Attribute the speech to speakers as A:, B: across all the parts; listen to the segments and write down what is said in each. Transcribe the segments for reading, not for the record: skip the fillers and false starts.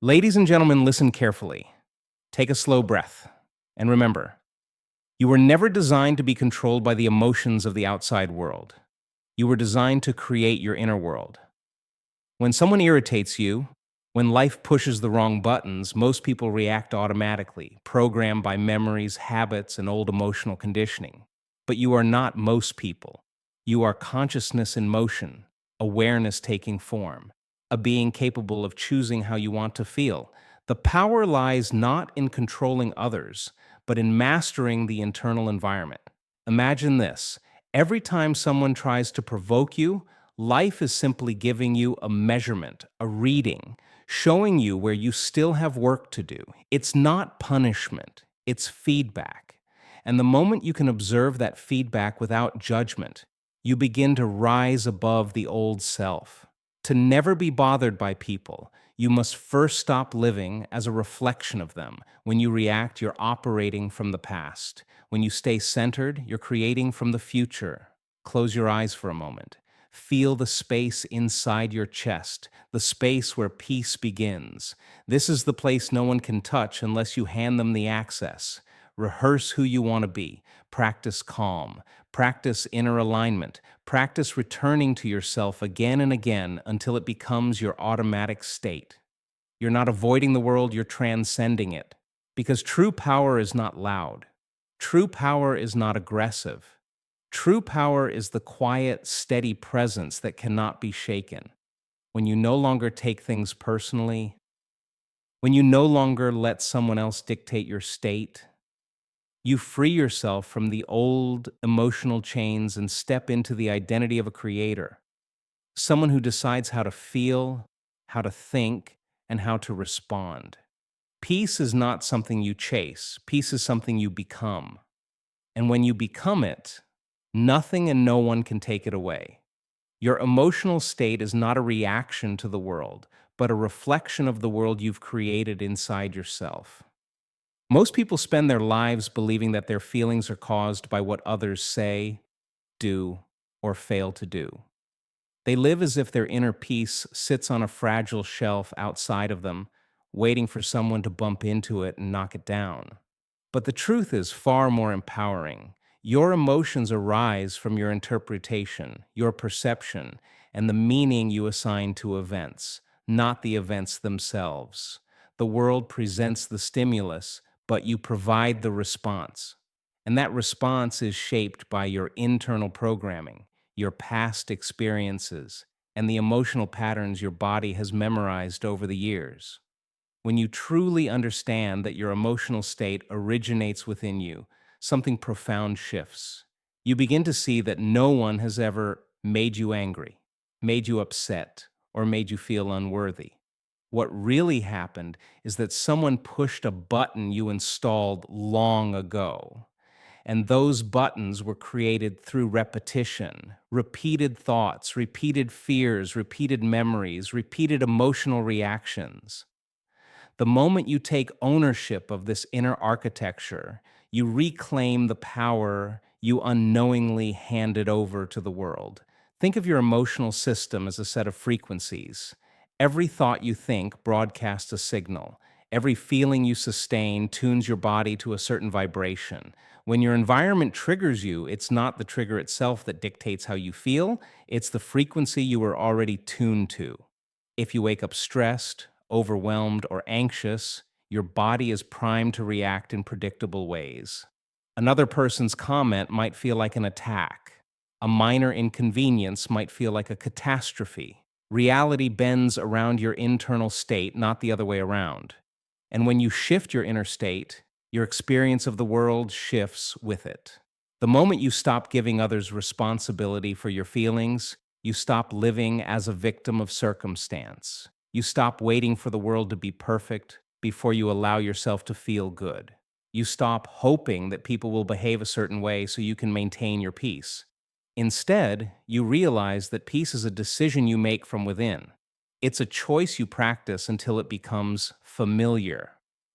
A: Ladies and gentlemen, listen carefully. Take a slow breath. And remember, you were never designed to be controlled by the emotions of the outside world. You were designed to create your inner world. When someone irritates you, when life pushes the wrong buttons, most people react automatically, programmed by memories, habits, and old emotional conditioning. But you are not most people. You are consciousness in motion, awareness taking form, a being capable of choosing how you want to feel. The power lies not in controlling others, but in mastering the internal environment. Imagine this: every time someone tries to provoke you, life is simply giving you a measurement, a reading, showing you where you still have work to do. It's not punishment, it's feedback. And the moment you can observe that feedback without judgment, you begin to rise above the old self. To never be bothered by people, you must first stop living as a reflection of them. When you react, you're operating from the past. When you stay centered, you're creating from the future. Close your eyes for a moment. Feel the space inside your chest, the space where peace begins. This is the place no one can touch unless you hand them the access. Rehearse who you want to be. Practice calm. Practice inner alignment. Practice returning to yourself again and again until it becomes your automatic state. You're not avoiding the world, you're transcending it. Because true power is not loud. True power is not aggressive. True power is the quiet, steady presence that cannot be shaken. When you no longer take things personally, when you no longer let someone else dictate your state, you free yourself from the old emotional chains and step into the identity of a creator, someone who decides how to feel, how to think, and how to respond. Peace is not something you chase, peace is something you become. And when you become it, nothing and no one can take it away. Your emotional state is not a reaction to the world, but a reflection of the world you've created inside yourself. Most people spend their lives believing that their feelings are caused by what others say, do, or fail to do. They live as if their inner peace sits on a fragile shelf outside of them, waiting for someone to bump into it and knock it down. But the truth is far more empowering. Your emotions arise from your interpretation, your perception, and the meaning you assign to events, not the events themselves. The world presents the stimulus, but you provide the response. And that response is shaped by your internal programming, your past experiences, and the emotional patterns your body has memorized over the years. When you truly understand that your emotional state originates within you, something profound shifts. You begin to see that no one has ever made you angry, made you upset, or made you feel unworthy. What really happened is that someone pushed a button you installed long ago. And those buttons were created through repetition, repeated thoughts, repeated fears, repeated memories, repeated emotional reactions. The moment you take ownership of this inner architecture, you reclaim the power you unknowingly handed over to the world. Think of your emotional system as a set of frequencies. Every thought you think broadcasts a signal. Every feeling you sustain tunes your body to a certain vibration. When your environment triggers you, it's not the trigger itself that dictates how you feel, it's the frequency you were already tuned to. If you wake up stressed, overwhelmed, or anxious, your body is primed to react in predictable ways. Another person's comment might feel like an attack. A minor inconvenience might feel like a catastrophe. Reality bends around your internal state, not the other way around. And when you shift your inner state, your experience of the world shifts with it. The moment you stop giving others responsibility for your feelings, you stop living as a victim of circumstance. You stop waiting for the world to be perfect before you allow yourself to feel good. You stop hoping that people will behave a certain way so you can maintain your peace. Instead, you realize that peace is a decision you make from within. It's a choice you practice until it becomes familiar.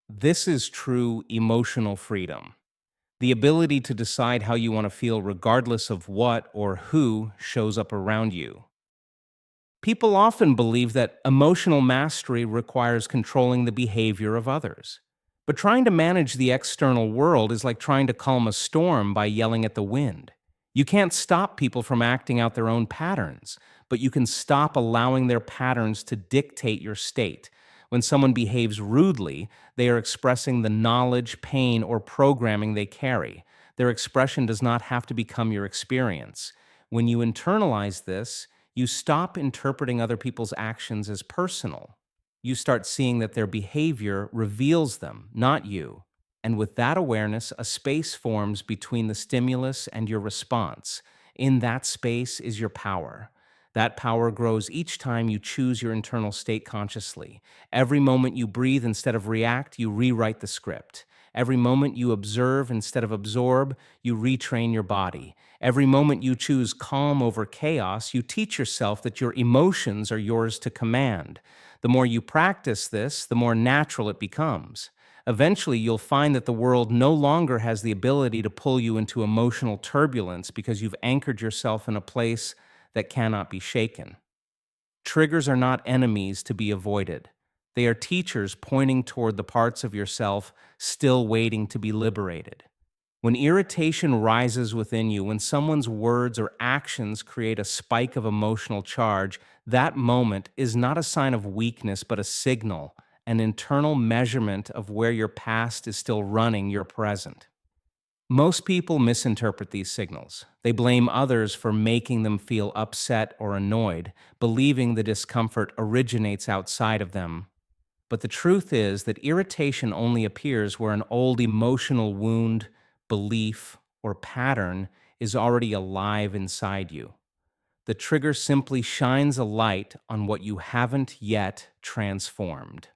A: This is true emotional freedom. The ability to decide how you want to feel regardless of what or who shows up around you. People often believe that emotional mastery requires controlling the behavior of others. But trying to manage the external world is like trying to calm a storm by yelling at the wind. You can't stop people from acting out their own patterns, but you can stop allowing their patterns to dictate your state. When someone behaves rudely, they are expressing the knowledge, pain, or programming they carry. Their expression does not have to become your experience. When you internalize this, you stop interpreting other people's actions as personal. You start seeing that their behavior reveals them, not you. And with that awareness, a space forms between the stimulus and your response. In that space is your power. That power grows each time you choose your internal state consciously. Every moment you breathe instead of react, you rewrite the script. Every moment you observe instead of absorb, you retrain your body. Every moment you choose calm over chaos, you teach yourself that your emotions are yours to command. The more you practice this, the more natural it becomes. Eventually, you'll find that the world no longer has the ability to pull you into emotional turbulence because you've anchored yourself in a place that cannot be shaken. Triggers are not enemies to be avoided. They are teachers pointing toward the parts of yourself still waiting to be liberated. When irritation rises within you, when someone's words or actions create a spike of emotional charge, that moment is not a sign of weakness but a signal, an internal measurement of where your past is still running your present. Most people misinterpret these signals. They blame others for making them feel upset or annoyed, believing the discomfort originates outside of them. But the truth is that irritation only appears where an old emotional wound, belief, or pattern is already alive inside you. The trigger simply shines a light on what you haven't yet transformed.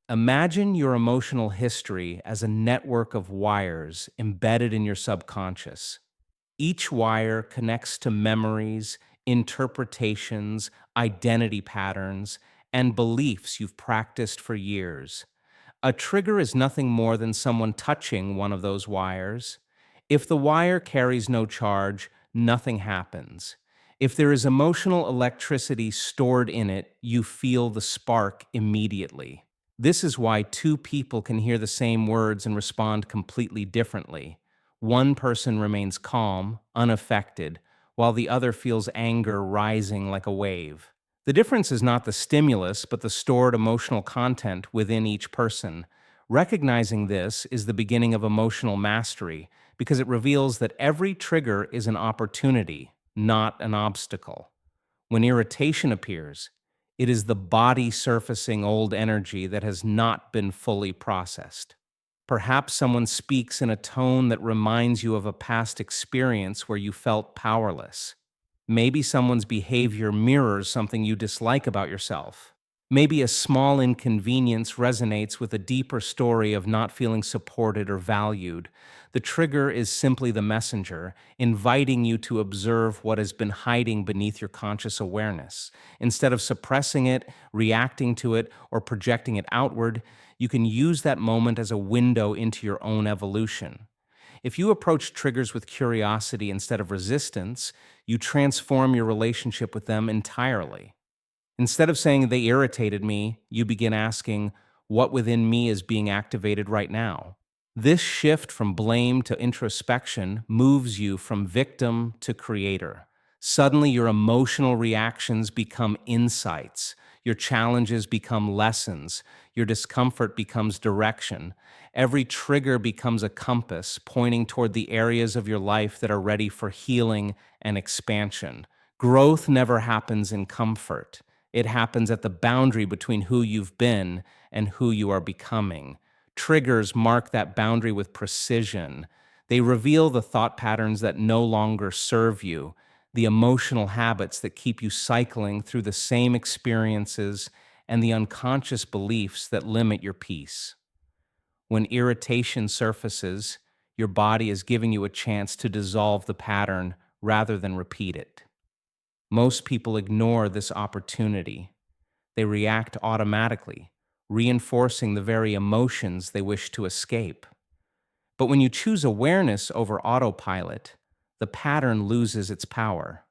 A: Imagine your emotional history as a network of wires embedded in your subconscious. Each wire connects to memories, interpretations, identity patterns, and beliefs you've practiced for years. A trigger is nothing more than someone touching one of those wires. If the wire carries no charge, nothing happens. If there is emotional electricity stored in it, you feel the spark immediately. This is why two people can hear the same words and respond completely differently. One person remains calm, unaffected, while the other feels anger rising like a wave. The difference is not the stimulus, but the stored emotional content within each person. Recognizing this is the beginning of emotional mastery because it reveals that every trigger is an opportunity, not an obstacle. When irritation appears, it is the body surfacing old energy that has not been fully processed. Perhaps someone speaks in a tone that reminds you of a past experience where you felt powerless. Maybe someone's behavior mirrors something you dislike about yourself. Maybe a small inconvenience resonates with a deeper story of not feeling supported or valued. The trigger is simply the messenger, inviting you to observe what has been hiding beneath your conscious awareness. Instead of suppressing it, reacting to it, or projecting it outward, you can use that moment as a window into your own evolution. If you approach triggers with curiosity instead of resistance, you transform your relationship with them entirely. Instead of saying they irritated me, you begin asking, what within me is being activated right now? This shift from blame to introspection moves you from victim to creator. Suddenly, your emotional reactions become insights. Your challenges become lessons. Your discomfort becomes direction. Every trigger becomes a compass pointing toward the areas of your life that are ready for healing and expansion. Growth never happens in comfort. It happens at the boundary between who you've been and who you are becoming. Triggers mark that boundary with precision. They reveal the thought patterns that no longer serve you, the emotional habits that keep you cycling through the same experiences, and the unconscious beliefs that limit your peace. When irritation surfaces, your body is giving you a chance to dissolve the pattern rather than repeat it. Most people ignore this opportunity. They react automatically, reinforcing the very emotions they wish to escape. But when you choose awareness over autopilot, the pattern loses its power.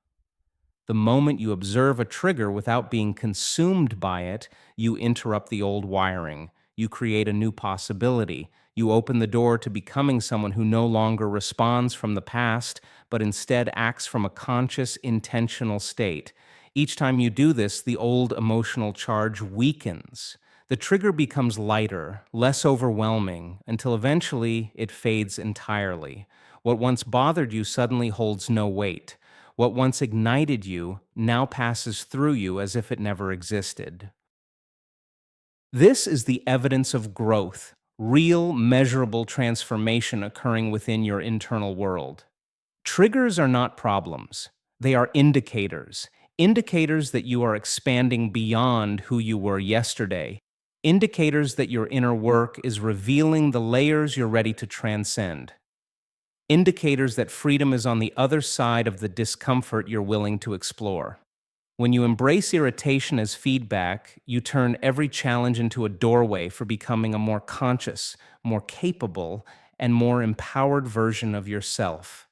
A: The moment you observe a trigger without being consumed by it, you interrupt the old wiring. You create a new possibility. You open the door to becoming someone who no longer responds from the past, but instead acts from a conscious, intentional state. Each time you do this, the old emotional charge weakens. The trigger becomes lighter, less overwhelming, until eventually it fades entirely. What once bothered you suddenly holds no weight. What once ignited you now passes through you as if it never existed. This is the evidence of growth, real, measurable transformation occurring within your internal world. Triggers are not problems. They are indicators. Indicators that you are expanding beyond who you were yesterday. Indicators that your inner work is revealing the layers you're ready to transcend. Indicators that freedom is on the other side of the discomfort you're willing to explore. When you embrace irritation as feedback, you turn every challenge into a doorway for becoming a more conscious, more capable, and more empowered version of yourself.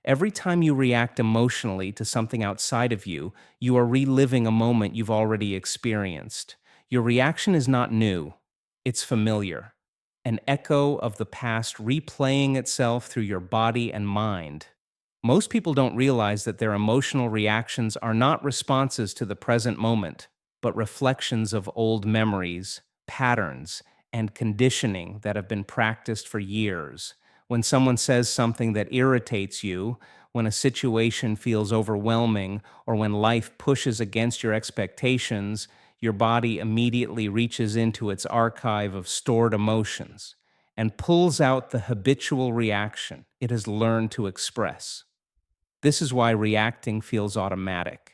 A: Every time you react emotionally to something outside of you, you are reliving a moment you've already experienced. Your reaction is not new, it's familiar. An echo of the past replaying itself through your body and mind. Most people don't realize that their emotional reactions are not responses to the present moment, but reflections of old memories, patterns, and conditioning that have been practiced for years. When someone says something that irritates you, when a situation feels overwhelming, or when life pushes against your expectations, your body immediately reaches into its archive of stored emotions and pulls out the habitual reaction it has learned to express. This is why reacting feels automatic.